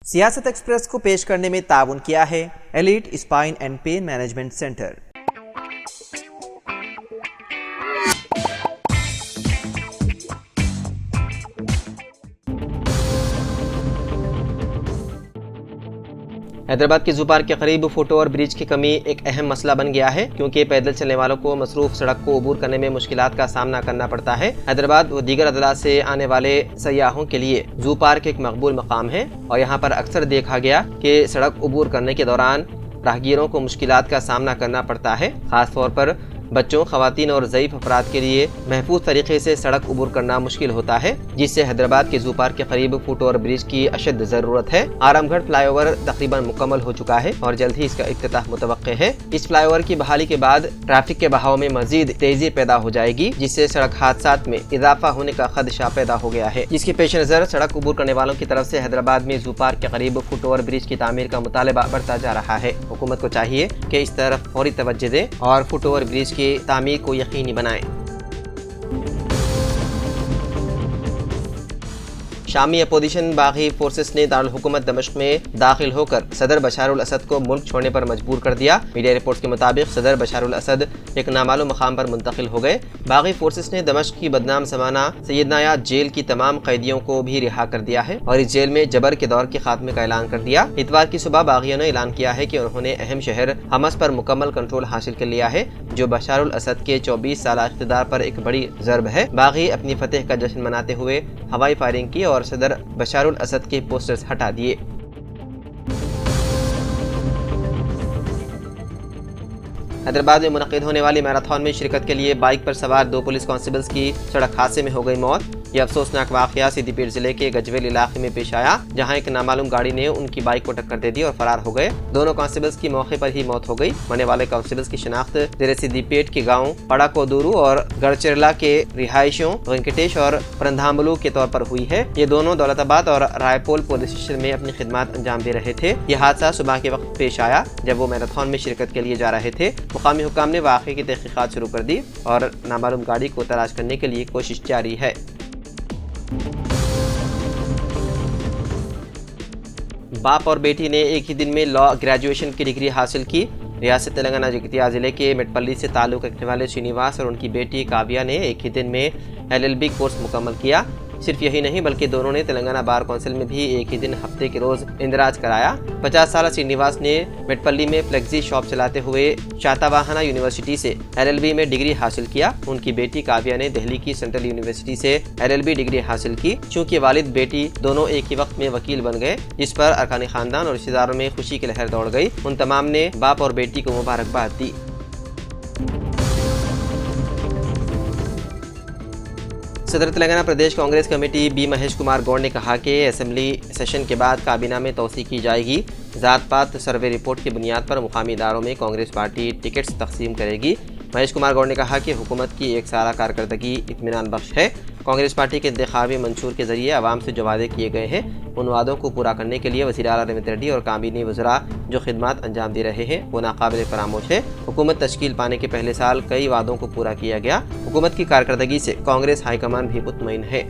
سیاست ایکسپریس کو پیش کرنے میں تعاون کیا ہے elite spine and pain management centre. Hyderabad کے زو پارک کے قریب فٹ اوور برج کی کمی ایک اہم مسئلہ بن گیا ہے، کیونکہ پیدل چلنے والوں کو مصروف سڑک کو عبور کرنے میں مشکلات کا سامنا کرنا پڑتا ہے۔ حیدرآباد و دیگر اضلاع سے آنے والے سیاحوں کے لیے زو پارک ایک مقبول مقام ہے، اور یہاں پر اکثر دیکھا گیا کہ سڑک عبور کرنے کے دوران راہگیروں کو مشکلات کا سامنا کرنا پڑتا ہے، خاص طور پر بچوں، خواتین اور ضعیف افراد کے لیے محفوظ طریقے سے سڑک عبور کرنا مشکل ہوتا ہے، جس سے حیدرآباد کے زو پارک کے قریب فٹ اوور برج کی اشد ضرورت ہے۔ آرام گڑھ فلائی اوور تقریباً مکمل ہو چکا ہے اور جلد ہی اس کا افتتاح متوقع ہے۔ اس فلائی اوور کی بحالی کے بعد ٹریفک کے بہاؤ میں مزید تیزی پیدا ہو جائے گی، جس سے سڑک حادثات میں اضافہ ہونے کا خدشہ پیدا ہو گیا ہے، جس کے پیش نظر سڑک عبور کرنے والوں کی طرف سے حیدرآباد میں زو پارک کے قریب فٹ اوور برج کی تعمیر کا مطالبہ بڑھتا جا رہا ہے۔ حکومت کو چاہیے کہ اس طرف فوری توجہ دے اور فٹ اوور برج کی تعمیر کو یقینی بنائیں۔ شامی اپوزیشن باغی فورسز نے دارالحکومت دمشق میں داخل ہو کر صدر بشار الاسد کو ملک چھوڑنے پر مجبور کر دیا۔ میڈیا رپورٹس کے مطابق صدر بشار الاسد ایک نامعلوم مقام پر منتقل ہو گئے۔ باغی فورسز نے دمشق کی بدنام زمانہ سید نایات جیل کی تمام قیدیوں کو بھی رہا کر دیا ہے اور اس جیل میں جبر کے دور کے خاتمے کا اعلان کر دیا۔ اتوار کی صبح باغیوں نے اعلان کیا ہے کہ انہوں نے اہم شہر حمص پر مکمل کنٹرول حاصل کر لیا ہے، جو بشار الاسد کے 24 سالہ اقتدار پر ایک بڑی ضرب ہے۔ باغی اپنی فتح کا جشن مناتے ہوئے ہوائی فائرنگ کی اور صدر بشار الاسد کے پوسٹرز ہٹا دیے۔ حیدرآباد میں منعقد ہونے والی میراتھن میں شرکت کے لیے بائک پر سوار 2 پولیس کانسٹیبلز کی سڑک حادثے میں ہو گئی موت۔ یہ افسوسناک واقعہ سدی پیٹ ضلع کے گجویل علاقے میں پیش آیا، جہاں ایک نامعلوم گاڑی نے ان کی بائک کو ٹکر دے دی اور فرار ہو گئے۔ دونوں کانسٹیبلز کی موقع پر ہی موت ہو گئی۔ مرنے والے کانسٹیبلز کی شناخت ضلع سدی پیٹ کے گاؤں پڑا کودورو اور گڑچرلا کے رہائشیوں وینکٹیش اور پرندھاملو کے طور پر ہوئی ہے۔ یہ دونوں دولت آباد اور رائے پول پولیس اسٹیشن میں اپنی خدمات انجام دے رہے تھے۔ یہ حادثہ صبح کے وقت پیش آیا جب وہ میراتھن میں شرکت کے لیے جا رہے تھے۔ مقامی حکام نے واقعے کی تحقیقات شروع کر دی اور نامعلوم گاڑی کو تلاش کرنے کے لیے کوشش جاری ہے۔ باپ اور بیٹی نے ایک ہی دن میں لاء گریجویشن کی ڈگری حاصل کی۔ ریاست تلنگانہ جگتیال ضلع کے مٹپلی سے تعلق رکھنے والے شرینواس اور ان کی بیٹی کاویہ نے ایک ہی دن میں LLB کورس مکمل کیا۔ صرف یہی نہیں بلکہ دونوں نے تلنگانہ بار کونسل میں بھی ایک ہی دن ہفتے کے روز اندراج کرایا۔ 50 سالہ شرینواس نے مٹپلی میں فلیکسی شاپ چلاتے ہوئے شاتاواہنا یونیورسٹی سے LLB میں ڈگری حاصل کیا۔ ان کی بیٹی کاویہ نے دہلی کی سینٹرل یونیورسٹی سے LLB ڈگری حاصل کی۔ چونکہ والد بیٹی دونوں ایک ہی وقت میں وکیل بن گئے، جس پر ارکان خاندان اور رشتہ داروں میں خوشی کی لہر دوڑ گئی۔ ان تمام نے باپ اور بیٹی کو مبارکباد دی۔ صدر تلنگانہ پردیش کانگریس کمیٹی بی مہیش کمار گوڑ نے کہا کہ اسمبلی سیشن کے بعد کابینہ میں توسیع کی جائے گی۔ ذات پات سروے رپورٹ کی بنیاد پر مقامی اداروں میں کانگریس پارٹی ٹکٹس تقسیم کرے گی۔ مہیش کمار گوڑ نے کہا کہ حکومت کی ایک سالہ کارکردگی اطمینان بخش ہے۔ کانگریس پارٹی کے انتخابی منشور کے ذریعے عوام سے جو وعدے کیے گئے ہیں، ان وعدوں کو پورا کرنے کے لیے وزیر اعلیٰ ریونت ریڈی اور کابینی وزراء جو خدمات انجام دے رہے ہیں وہ ناقابل فراموش ہے۔ حکومت تشکیل پانے کے پہلے سال کئی وعدوں کو پورا کیا گیا۔ حکومت کی کارکردگی سے کانگریس ہائی کمان بھی مطمئن ہے۔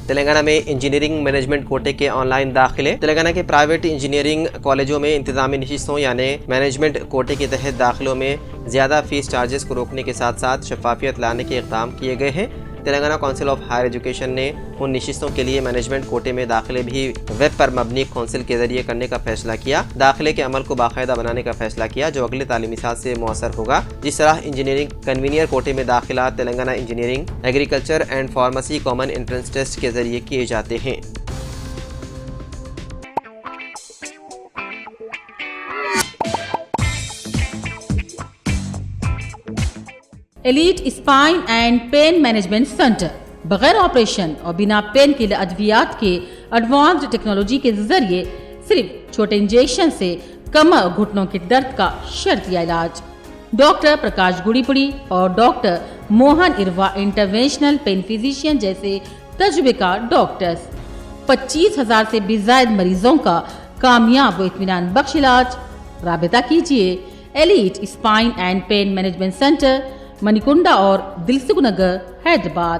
تلنگانہ میں انجینئرنگ مینجمنٹ کوٹے کے آن لائن داخلے۔ تلنگانہ کے پرائیویٹ انجینئرنگ کالجوں میں انتظامی نشستوں یعنی مینجمنٹ کوٹے کے تحت داخلوں میں زیادہ فیس چارجز کو روکنے کے ساتھ ساتھ شفافیت لانے کے اقدام کیے گئے ہیں۔ Telangana council of higher education نے ان نشستوں کے لیے مینجمنٹ کوٹے میں داخلے بھی ویب پر مبنی کونسل کے ذریعے کرنے کا فیصلہ کیا۔ داخلے کے عمل کو باقاعدہ بنانے کا فیصلہ کیا جو اگلے تعلیمی سال سے مؤثر ہوگا۔ جس طرح انجینئرنگ کنوینئر کوٹے میں داخلات Telangana engineering, agriculture and pharmacy common entrance test کے ذریعے کیے جاتے ہیں۔ Elite spine and pain management centre بغیر آپریشن اور بنا پین کے ادویات کے ایڈوانسڈ ٹیکنالوجی کے ذریعے صرف چھوٹے انجیکشن سے کمر اور گھٹنوں کے درد کا شرطی علاج۔ ڈاکٹر پرکاش گڑی پڑی اور ڈاکٹر موہن اروا انٹرونشنل پین فزیشین جیسے تجربے کار ڈاکٹرز، 25,000 سے بھی زائد مریضوں کا کامیاب و اطمینان بخش علاج۔ رابطہ کیجیے elite spine and pain management centre, Manikonda اور دلسکھ نگر، حیدرآباد۔